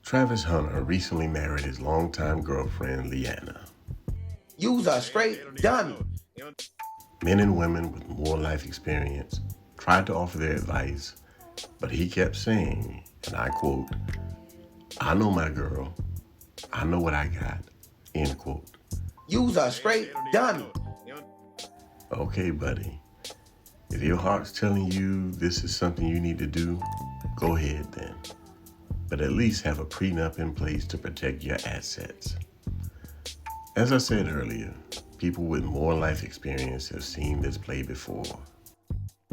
Travis Hunter recently married his longtime girlfriend, Leanna. You's a straight dummy. Men and women with more life experience tried to offer their advice, but he kept saying, and I quote, "I know my girl. I know what I got," end quote. You's a straight dummy. Okay, buddy. If your heart's telling you this is something you need to do, go ahead then. But at least have a prenup in place to protect your assets. As I said earlier, people with more life experience have seen this play before.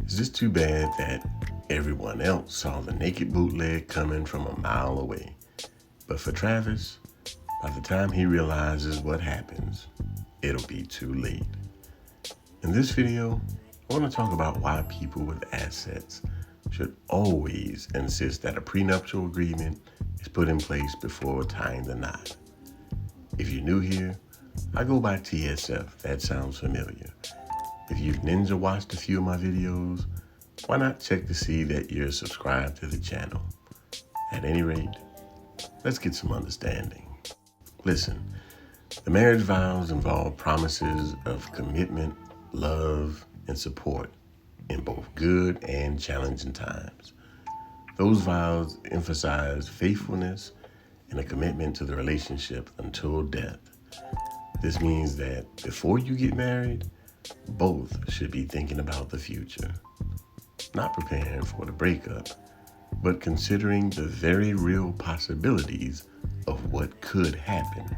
It's just too bad that everyone else saw the naked bootleg coming from a mile away. But for Travis, by the time he realizes what happens, it'll be too late. In this video, I want to talk about why people with assets should always insist that a prenuptial agreement is put in place before tying the knot. If you're new here, I go by TSF, that sounds familiar. If you've ninja watched a few of my videos, why not check to see that you're subscribed to the channel? At any rate, let's get some understanding. Listen, the marriage vows involve promises of commitment, love, and support in both good and challenging times. Those vows emphasize faithfulness and a commitment to the relationship until death. This means that before you get married, both should be thinking about the future. Not preparing for the breakup, but considering the very real possibilities of what could happen.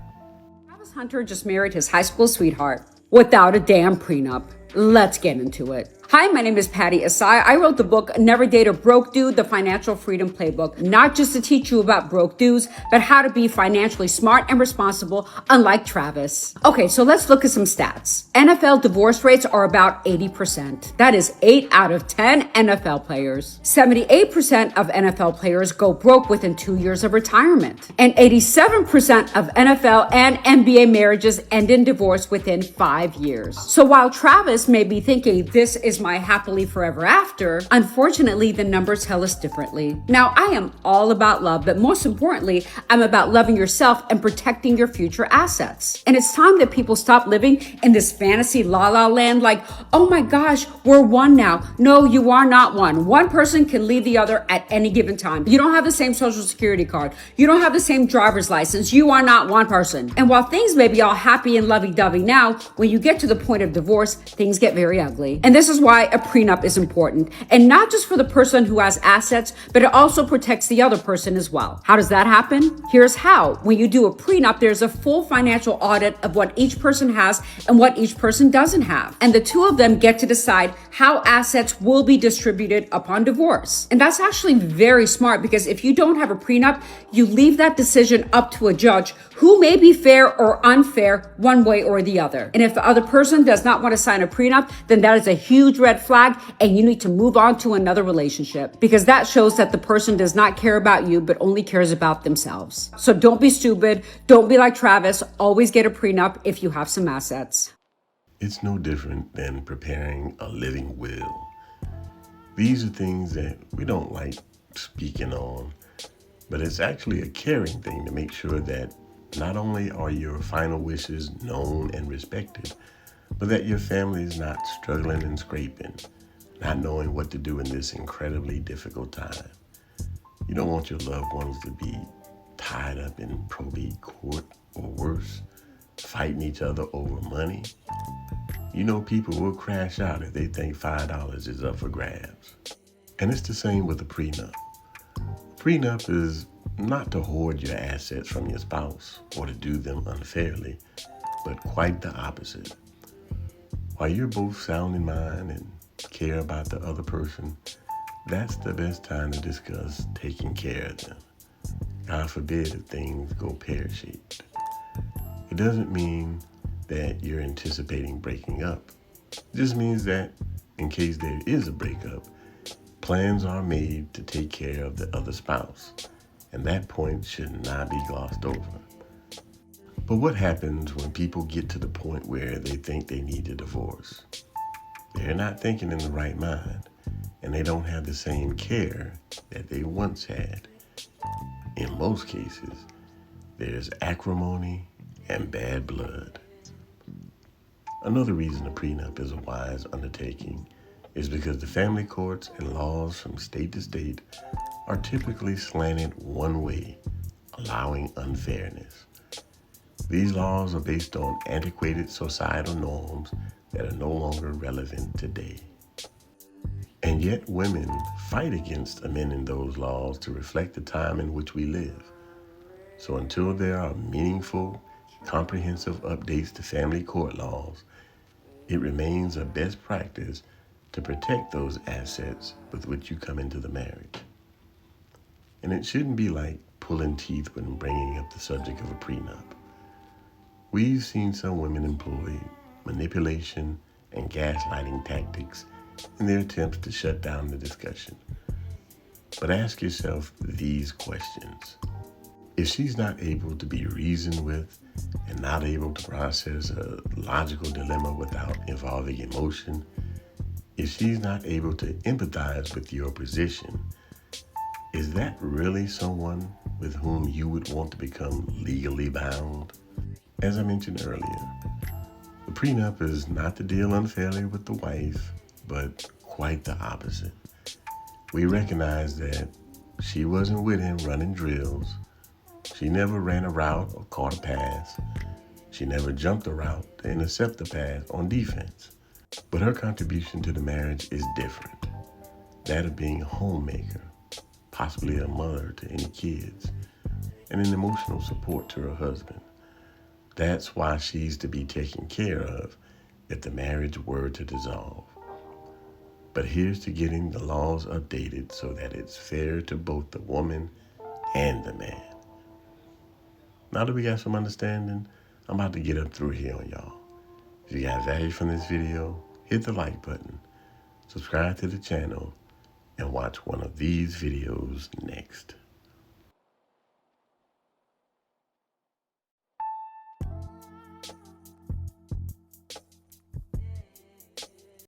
Travis Hunter just married his high school sweetheart without a damn prenup. Let's get into it. Hi, my name is Patty Asai. I wrote the book, Never Date a Broke Dude, the Financial Freedom Playbook, not just to teach you about broke dudes, but how to be financially smart and responsible, unlike Travis. Okay, so let's look at some stats. NFL divorce rates are about 80%. That is 8 out of 10 NFL players. 78% of NFL players go broke within 2 years of retirement. And 87% of NFL and NBA marriages end in divorce within 5 years. So while Travis may be thinking this is my happily forever after, unfortunately, the numbers tell us differently. Now, I am all about love, but most importantly, I'm about loving yourself and protecting your future assets. And it's time that people stop living in this fantasy la-la land like, oh my gosh, we're one now. No, you are not one. One person can leave the other at any given time. You don't have the same social security card. You don't have the same driver's license. You are not one person. And while things may be all happy and lovey-dovey now, when you get to the point of divorce, things get very ugly. And this is why a prenup is important. And not just for the person who has assets, but it also protects the other person as well. How does that happen? Here's how. When you do a prenup, there's a full financial audit of what each person has and what each person doesn't have. And the two of them get to decide how assets will be distributed upon divorce. And that's actually very smart because if you don't have a prenup, you leave that decision up to a judge who may be fair or unfair one way or the other. And if the other person does not want to sign a prenup, then that is a huge red flag and you need to move on to another relationship because that shows that the person does not care about you but only cares about themselves. So don't be stupid. Don't be like Travis. Always get a prenup if you have some assets. It's no different than preparing a living will. These are things that we don't like speaking on, but it's actually a caring thing to make sure that not only are your final wishes known and respected, but that your family is not struggling and scraping, not knowing what to do in this incredibly difficult time. You don't want your loved ones to be tied up in probate court or worse, fighting each other over money. You know people will crash out if they think $5 is up for grabs. And it's the same with a prenup. Prenup is not to hoard your assets from your spouse or to do them unfairly, but quite the opposite. While you're both sound in mind and care about the other person, that's the best time to discuss taking care of them. God forbid if things go pear-shaped. It doesn't mean that you're anticipating breaking up. It just means that in case there is a breakup, plans are made to take care of the other spouse, and that point should not be glossed over. But what happens when people get to the point where they think they need a divorce? They're not thinking in the right mind, and they don't have the same care that they once had. in most cases, there's acrimony and bad blood. Another reason a prenup is a wise undertaking is because the family courts and laws from state to state are typically slanted one way, allowing unfairness. These laws are based on antiquated societal norms that are no longer relevant today. And yet women fight against amending those laws to reflect the time in which we live. So until there are meaningful, comprehensive updates to family court laws, it remains a best practice to protect those assets with which you come into the marriage. And it shouldn't be like pulling teeth when bringing up the subject of a prenup. We've seen some women employ manipulation and gaslighting tactics in their attempts to shut down the discussion. But ask yourself these questions. If she's not able to be reasoned with and not able to process a logical dilemma without involving emotion, if she's not able to empathize with your position, is that really someone with whom you would want to become legally bound? As I mentioned earlier, the prenup is not to deal unfairly with the wife, but quite the opposite. We recognize that she wasn't with him running drills. She never ran a route or caught a pass. She never jumped a route to intercept the pass on defense. But her contribution to the marriage is different. That of being a homemaker, possibly a mother to any kids, and an emotional support to her husband. That's why she's to be taken care of if the marriage were to dissolve. But here's to getting the laws updated so that it's fair to both the woman and the man. Now that we got some understanding, I'm about to get up through here on y'all. If you got value from this video, hit the like button, subscribe to the channel, and watch one of these videos next.